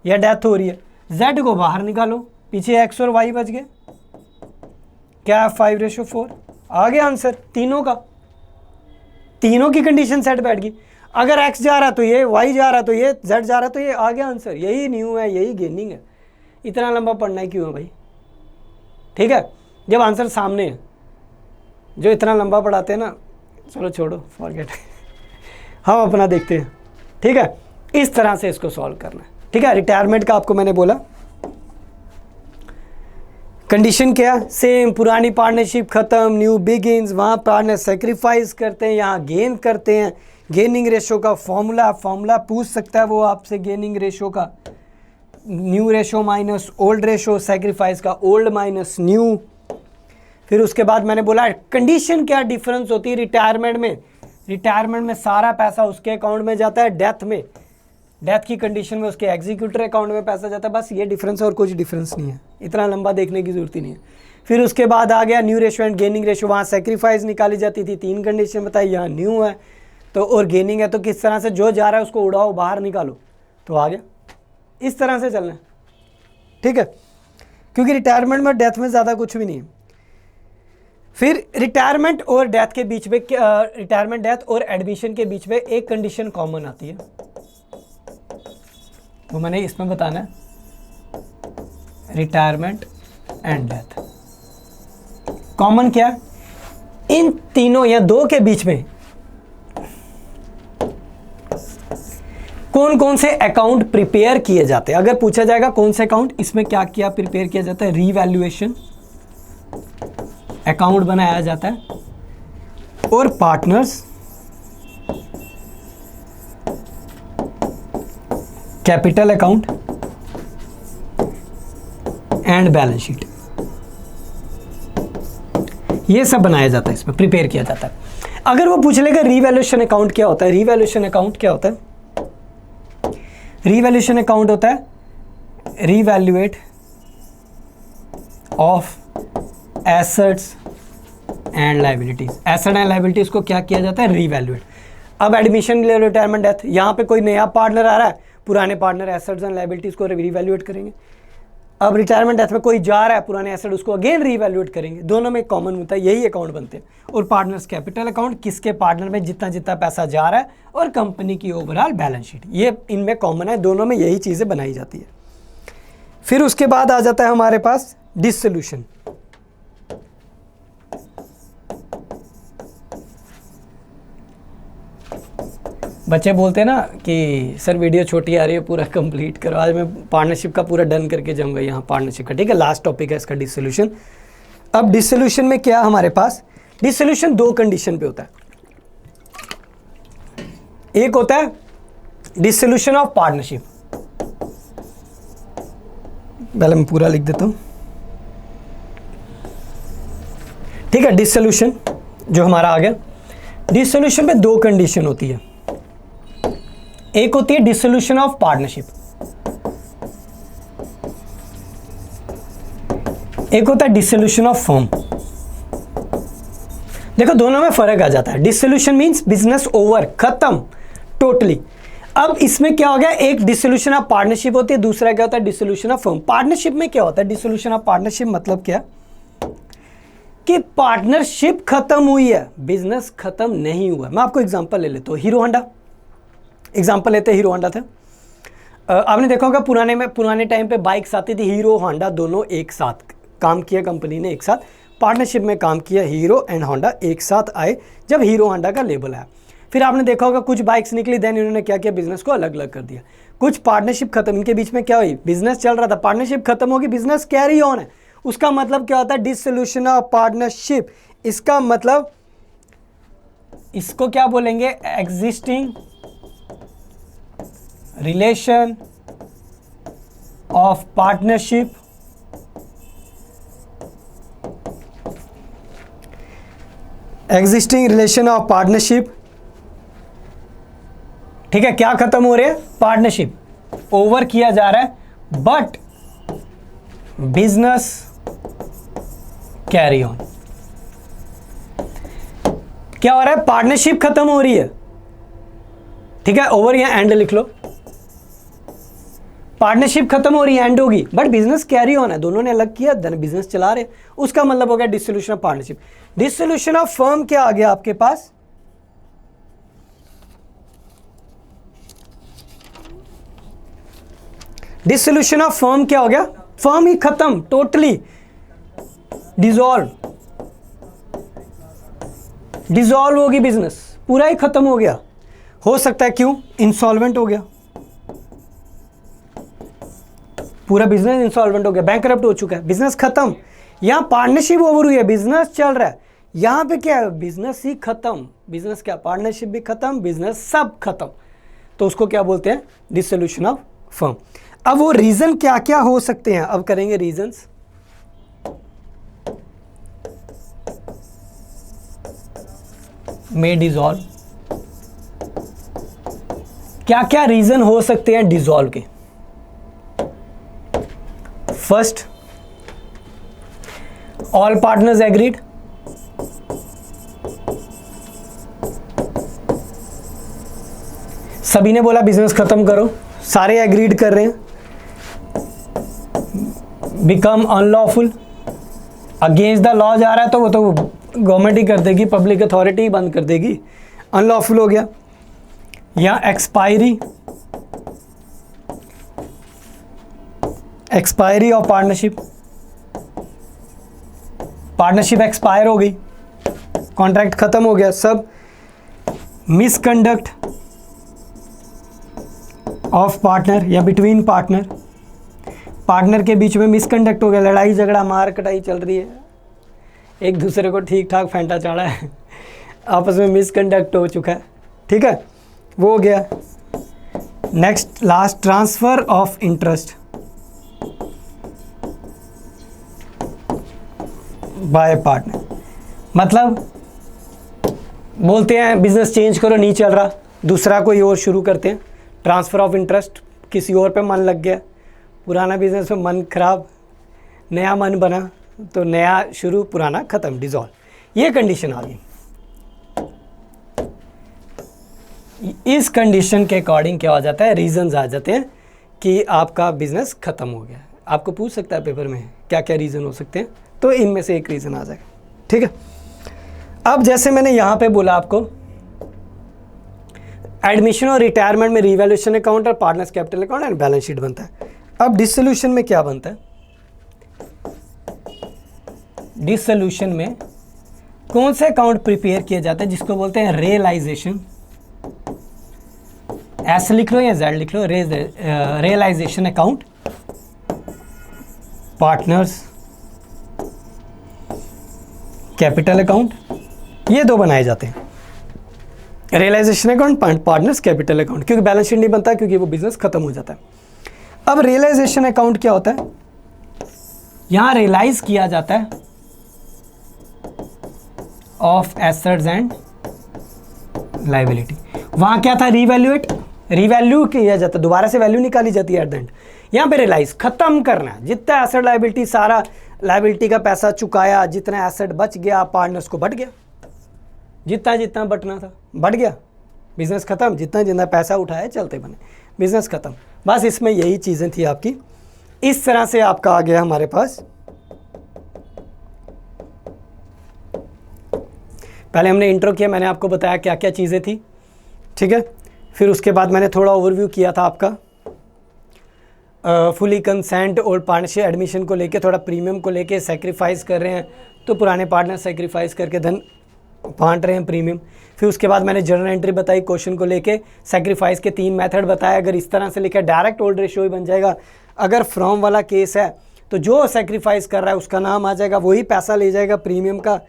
B: या डेथ हो रही है, जेड को बाहर निकालो, पीछे एक्स और वाई बच गए, क्या 5:4, आ गया आंसर। तीनों का, तीनों की कंडीशन सेट बैठ गई। अगर x जा रहा तो ये, y जा रहा तो ये, z जा रहा तो ये, आ गया आंसर। यही न्यू है, यही गेनिंग है। इतना लंबा पढ़ना है क्यों है भाई, ठीक है, जब आंसर सामने है। जो इतना लंबा पढ़ाते हैं ना, चलो छोड़ो, फॉरगेट हम अपना देखते हैं। ठीक है, इस तरह से इसको सॉल्व करना है। ठीक है, रिटायरमेंट का आपको मैंने बोला कंडीशन क्या, सेम, पुरानी पार्टनरशिप खत्म, न्यू बिगिंस, वहाँ पार्टनर सेक्रीफाइस करते हैं, यहाँ गेन करते हैं। गेनिंग रेशो का फॉर्मूला पूछ सकता है वो आपसे, गेनिंग रेशो का, new ratio minus old ratio, sacrifice का ओल्ड माइनस न्यू। फिर उसके बाद मैंने बोला कंडीशन क्या डिफरेंस होती है रिटायरमेंट में। रिटायरमेंट में सारा पैसा उसके अकाउंट में जाता है, डेथ में, डेथ की कंडीशन में उसके एग्जीक्यूटर अकाउंट में पैसा जाता है। बस ये डिफरेंस है और कुछ डिफरेंस नहीं है, इतना लंबा देखने की जरूरत ही नहीं है। फिर उसके बाद आ गया new ratio and gaining ratio, वहाँ सेक्रीफाइस निकाली जाती थी, 3 कंडीशन बताई, यहाँ न्यू है तो और गेनिंग है, तो किस तरह से जो जा रहा है उसको उड़ाओ, बाहर निकालो, तो आ गया। इस तरह से चलना है, ठीक है, क्योंकि रिटायरमेंट में डेथ में ज़्यादा कुछ भी नहीं है। फिर रिटायरमेंट और डेथ के बीच में, रिटायरमेंट डेथ और एडमिशन के बीच में एक कंडीशन कॉमन आती है, वो मैंने इसमें बताना है, रिटायरमेंट एंड डेथ। कॉमन क्या, इन तीनों या 2 के बीच में कौन कौन से अकाउंट प्रिपेयर किए जाते हैं। अगर पूछा जाएगा कौन से अकाउंट, इसमें क्या किया प्रिपेयर किया जाता है, रीवैल्यूएशन अकाउंट बनाया जाता है, और partners capital account and balance sheet, ये सब बनाया जाता है, इसमें प्रिपेयर किया जाता है। अगर वो पूछ लेगा रीवैल्यूएशन अकाउंट क्या होता है, रीवैल्यूएशन अकाउंट क्या होता है, रीवैल्यूएशन अकाउंट होता है re-evaluate of assets and liabilities. Asset and liabilities को क्या किया जाता है, रीवैल्यूएट। अब एडमिशन, रिटायरमेंट, डेथ, यहाँ पे कोई नया पार्टनर आ रहा है, पुराने पार्टनर एसेट्स एंड लायबिलिटीज को रीवैल्यूएट करेंगे। अब रिटायरमेंट डेथ में कोई जा रहा है, पुराने एसेट, उसको अगेन रीवैल्यूएट करेंगे। दोनों में कॉमन होता है, यही अकाउंट बनते हैं। और पार्टनर्स कैपिटल अकाउंट, किसके पार्टनर में जितना जितना पैसा जा रहा है, और कंपनी की ओवरऑल बैलेंस शीट, ये इनमें कॉमन है, दोनों में यही चीज़ें बनाई जाती है। फिर उसके बाद आ जाता है हमारे पास डिसोल्यूशन। बच्चे बोलते हैं ना कि सर वीडियो छोटी आ रही है, पूरा कंप्लीट करो। आज मैं पार्टनरशिप का पूरा डन करके जाऊंगा यहाँ, पार्टनरशिप का, ठीक है, लास्ट टॉपिक है इसका, डिसोल्यूशन। अब डिसोल्यूशन में क्या हमारे पास, डिसोल्यूशन 2 कंडीशन पे होता है। एक होता है डिसोल्यूशन ऑफ पार्टनरशिप, पहले मैं पूरा लिख देता हूं, ठीक है। डिसोल्यूशन जो हमारा आ गया, डिसोल्यूशन में 2 कंडीशन होती है। एक होती है डिसोल्यूशन ऑफ पार्टनरशिप, एक होता है डिसोल्यूशन ऑफ फर्म। देखो दोनों में फर्क आ जाता है। डिसोल्यूशन मींस बिजनेस ओवर, खत्म टोटली। अब इसमें क्या हो गया, एक डिसोल्यूशन ऑफ पार्टनरशिप होती है, दूसरा क्या होता है डिसोल्यूशन ऑफ फर्म। पार्टनरशिप में क्या होता है, डिसोल्यूशन ऑफ पार्टनरशिप मतलब क्या कि पार्टनरशिप खत्म हुई है, बिजनेस खत्म नहीं हुआ। मैं आपको एग्जांपल ले लेता हूँ, हीरो होंडा एग्जांपल लेते हैं। हीरो होंडा थे, आपने देखा होगा पुराने टाइम पे बाइक्स आती थी, हीरो होंडा दोनों एक साथ काम किया, कंपनी ने एक साथ पार्टनरशिप में काम किया, हीरो एंड होंडा एक साथ आए जब हीरो होंडा का लेबल आया। फिर आपने देखा होगा कुछ बाइक्स निकली, देन इन्होंने क्या किया, बिजनेस को अलग अलग कर दिया। कुछ पार्टनरशिप खत्म, इनके बीच में क्या हुई, बिजनेस चल रहा था, पार्टनरशिप खत्म होगी, बिजनेस कैरी ऑन है। उसका मतलब क्या होता है, डिसोल्यूशन ऑफ पार्टनरशिप। इसका मतलब इसको क्या बोलेंगे, existing relation of partnership existing relation of partnership. ठीक है, क्या खत्म हो रहा है, पार्टनरशिप ओवर किया जा रहा है, बट बिजनेस कैरी ऑन। क्या हो रहा है, पार्टनरशिप खत्म हो रही है, ठीक है, ओवर या एंड लिख लो, पार्टनरशिप खत्म हो रही है, एंड होगी, बट बिजनेस कैरी ऑन है, दोनों ने अलग किया, देन बिजनेस चला रहे, उसका मतलब हो गया dissolution of partnership. Dissolution of firm क्या आ गया आपके पास, डिसोल्यूशन ऑफ फर्म क्या हो गया, फर्म ही खत्म, टोटली डिसॉल्व होगी, बिजनेस पूरा ही खत्म हो गया। हो सकता है क्यों, इंसॉल्वेंट हो गया, पूरा बिजनेस इंसॉल्वेंट हो गया, बैंकरप्ट हो चुका है, बिजनेस खत्म। यहां पार्टनरशिप ओवर हुई है, बिजनेस चल रहा है, यहां पे क्या है, बिजनेस ही खत्म, बिजनेस क्या, पार्टनरशिप भी खत्म, बिजनेस सब खत्म, तो उसको क्या बोलते हैं, डिसोल्यूशन ऑफ फर्म। अब वो रीजन क्या क्या हो सकते हैं, अब करेंगे रीजंस। में डिसॉल्व, क्या क्या रीजन हो सकते हैं डिसॉल्व के। फर्स्ट, ऑल पार्टनर्स एग्रीड, सभी ने बोला बिजनेस खत्म करो, सारे एग्रीड कर रहे हैं, become unlawful, against the law जा रहा है, तो वो तो गवर्नमेंट ही कर देगी, पब्लिक अथॉरिटी ही बंद कर देगी, अनलॉफुल हो गया। या expiry of partnership, partnership expire हो गई, कॉन्ट्रैक्ट खत्म हो गया, सब मिसकंडक्ट ऑफ पार्टनर या बिटवीन पार्टनर, पार्टनर के बीच में मिसकंडक्ट हो गया, लड़ाई झगड़ा मार कटाई चल रही है, एक दूसरे को ठीक ठाक फेंटा चाड़ा है, आपस में मिसकंडक्ट हो चुका है, ठीक है, वो हो गया। Next last, transfer of interest by partner, मतलब बोलते हैं बिजनेस चेंज करो, नहीं चल रहा, दूसरा कोई और शुरू करते हैं, ट्रांसफ़र ऑफ इंटरेस्ट, किसी और पे मन लग गया, पुराना बिजनेस में मन खराब, नया मन बना, तो नया शुरू, पुराना ख़त्म, डिसॉल्व, ये कंडीशन आ गई। इस कंडीशन के अकॉर्डिंग क्या हो जाता है, रीजंस आ जाते हैं कि आपका बिजनेस ख़त्म हो गया। आपको पूछ सकता है पेपर में क्या क्या रीज़न हो सकते हैं, तो इनमें से एक रीज़न आ जाएगा, ठीक है। अब जैसे मैंने यहाँ पे बोला आपको, एडमिशन और रिटायरमेंट में रिवैल्यूएशन अकाउंट और partners capital account and balance sheet बनता है। अब डिसोल्यूशन में क्या बनता है, डिसोल्यूशन में कौन से अकाउंट प्रिपेयर किए जाते हैं, जिसको बोलते हैं रियलाइजेशन, एस लिख लो या जेड लिख लो, realisation account, partners capital account, ये दो बनाए जाते हैं, realisation account, partners capital account, क्योंकि बैलेंस शीट नहीं बनता, क्योंकि वो बिजनेस खत्म हो जाता है। अब रियलाइजेशन अकाउंट क्या होता है, यहां रियलाइज किया जाता है ऑफ एसेट्स एंड लायबिलिटी, वहां क्या था, रिवैल्यू किया जाता है, दोबारा से वैल्यू निकाली जाती है एट द एंड। यहाँ पे रियलाइज, खत्म करना है, जितना एसेट लायबिलिटी सारा लायबिलिटी का पैसा चुकाया, जितना एसेट बच गया पार्टनर्स को बट गया, जितना जितना बटना था बढ़ गया, बिजनेस खत्म। जितना जितना पैसा उठाया चलते बने, बिजनेस खत्म। बस इसमें यही चीज़ें थी आपकी। इस तरह से आपका आ गया हमारे पास। पहले हमने इंट्रो किया, मैंने आपको बताया क्या क्या चीज़ें थी, ठीक है। फिर उसके बाद मैंने थोड़ा ओवरव्यू किया था आपका फुली कंसेंट और पार्टनरशिप एडमिशन को लेके, थोड़ा प्रीमियम को लेके सेक्रीफाइस कर रहे हैं तो पुराने पार्टनर सेक्रीफाइस करके धन बांट रहे हैं प्रीमियम। फिर उसके बाद मैंने जर्नल एंट्री बताई क्वेश्चन को लेके, सेक्रीफाइस के 3 मेथड बताया। अगर इस तरह से लिखा डायरेक्ट ओल्ड रेशियो ही बन जाएगा। अगर फ्रॉम वाला केस है तो जो सेक्रीफाइस कर रहा है उसका नाम आ जाएगा, वही पैसा ले जाएगा प्रीमियम का।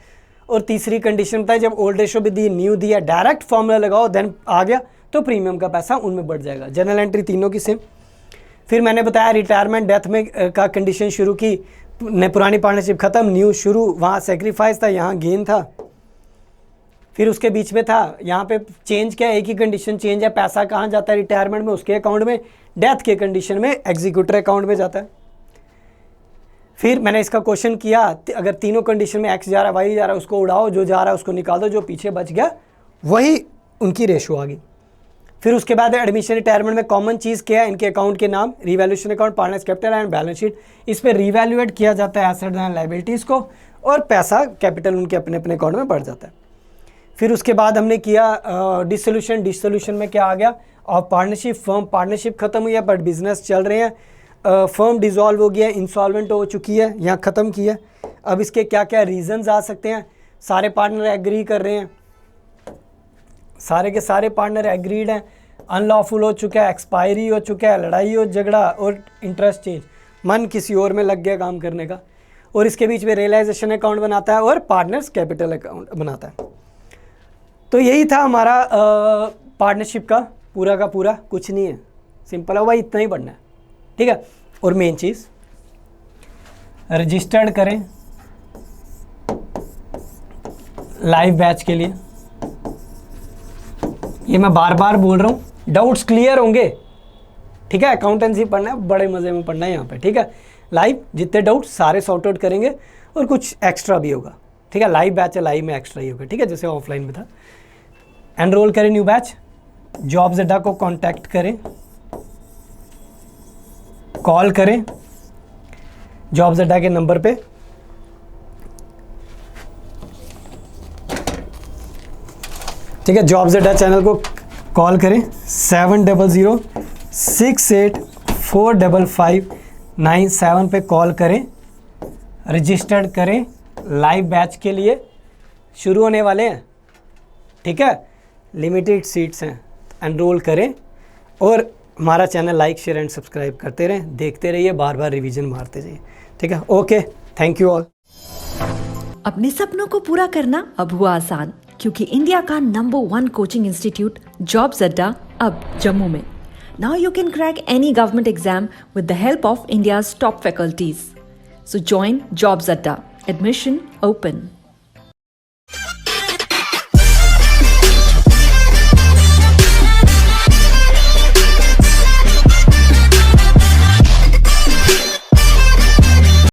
B: और तीसरी कंडीशन बताई, जब ओल्ड रेशियो भी दी, न्यू दिया, डायरेक्ट फॉर्मूला लगाओ देन आ गया तो प्रीमियम का पैसा उनमें बढ़ जाएगा। जर्नल एंट्री तीनों की सेम। फिर मैंने बताया रिटायरमेंट डेथ में का कंडीशन शुरू की, पुरानी पार्टनरशिप खत्म, न्यू शुरू, वहाँ सेक्रीफाइस था, यहाँ गेन था। फिर उसके बीच में था, यहाँ पे चेंज क्या है, एक ही कंडीशन चेंज है, पैसा कहाँ जाता है रिटायरमेंट में, उसके अकाउंट में, डेथ के कंडीशन में एग्जीक्यूटर अकाउंट में जाता है। फिर मैंने इसका क्वेश्चन किया, अगर तीनों कंडीशन में एक्स जा रहा है वाई जा रहा है, उसको उड़ाओ, जो जा रहा है उसको निकाल दो, जो पीछे बच गया वही उनकी रेशो आ गई। फिर उसके बाद एडमिशन रिटायरमेंट में कॉमन चीज़ क्या है, इनके अकाउंट के नाम, revaluation account, partners capital and balance sheet. इस पर रिवैल्यूएट किया जाता है एसेट एंड लायबिलिटीज़ को, और पैसा कैपिटल उनके अपने अपने अकाउंट में बढ़ जाता है। फिर उसके बाद हमने किया डिसोल्यूशन में क्या आ गया, और पार्टनरशिप फर्म, पार्टनरशिप खत्म हुई है बट बिजनेस चल रहे हैं, फर्म डिसॉल्व हो गया, इंसॉल्वेंट हो चुकी है, यहाँ ख़त्म किया। अब इसके क्या क्या रीजंस आ सकते हैं, सारे पार्टनर एग्री कर रहे हैं, सारे के सारे पार्टनर एग्रीड हैं, अनलॉफुल हो चुका है, एक्सपायरी हो चुका है, लड़ाई हो झगड़ा और इंटरेस्ट चेंज, मन किसी और में लग गया काम करने का। और इसके बीच में रियलाइजेशन अकाउंट बनाता है और पार्टनर्स कैपिटल अकाउंट बनाता है। तो यही था हमारा पार्टनरशिप का पूरा, कुछ नहीं है, सिंपल है भाई, इतना ही पढ़ना है, ठीक है। और मेन चीज़ रजिस्टर्ड करें लाइव बैच के लिए, ये मैं बार बार बोल रहा हूँ, डाउट्स क्लियर होंगे, ठीक है। अकाउंटेंसी पढ़ना है, बड़े मज़े में पढ़ना है यहाँ पे, ठीक है। लाइव जितने डाउट्स सारे सॉर्ट आउट करेंगे और कुछ एक्स्ट्रा भी होगा, ठीक है। लाइव बैच है, लाइव में एक्स्ट्रा ही होगा, ठीक है, जैसे ऑफलाइन में था। एनरोल करें न्यू बैच, जॉब्स अड्डा को कांटेक्ट करें, कॉल करें जॉब्स अड्डा के नंबर पे, ठीक है। जॉब्स अड्डा चैनल को कॉल करें 7008684559 पे कॉल करें, रजिस्टर्ड करें, लाइव बैच के लिए शुरू होने वाले हैं, ठीक है। लिमिटेड सीट्स हैं, एनरोल करें और हमारा channel like share and subscribe करते रहें, देखते रहिए, बार बार रिवीजन मारते जाइए, ठीक है। Okay, thank you all.
C: अपने सपनों को पूरा करना अब हुआ आसान, क्योंकि इंडिया का नंबर 1 कोचिंग इंस्टीट्यूट जॉब्स अड्डा अब जम्मू में। Now you can crack any government exam with the help of India's top faculties. So join jobs अड्डा, एडमिशन ओपन।